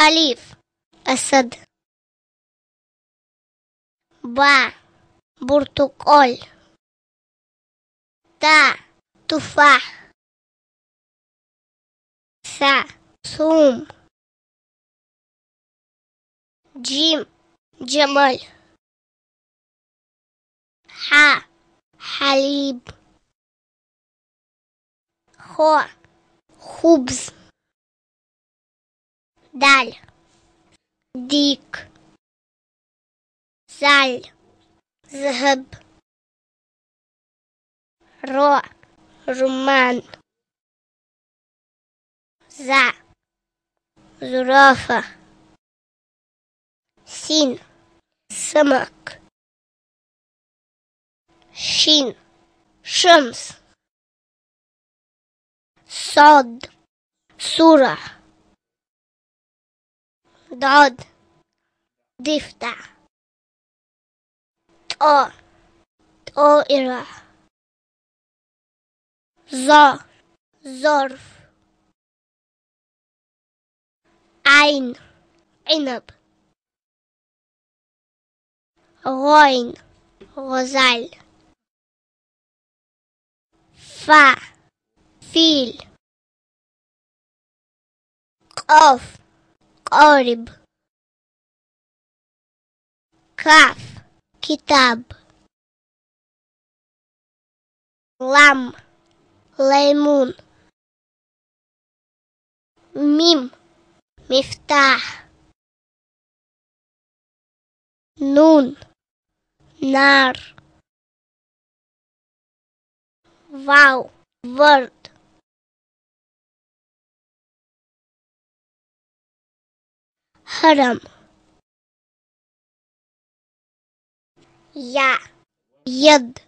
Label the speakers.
Speaker 1: ألف أسد. باء برتقال. تاء تفاح. ثاء ثوم. جيم جمل. حاء حليب. خاء خبز. دال ديك. زال ذهب. راء رمان. زاء زرافة. سين سمك. شين شمس. صاد سورة. ضاد ضفدع. طاء طائرة. ظا ظرف. عين عنب. غين غزال. فاء فيل. قاف قارب. كاف كتاب. لام ليمون. ميم مفتاح. نون نار. واو ورد. هرم. يا يد.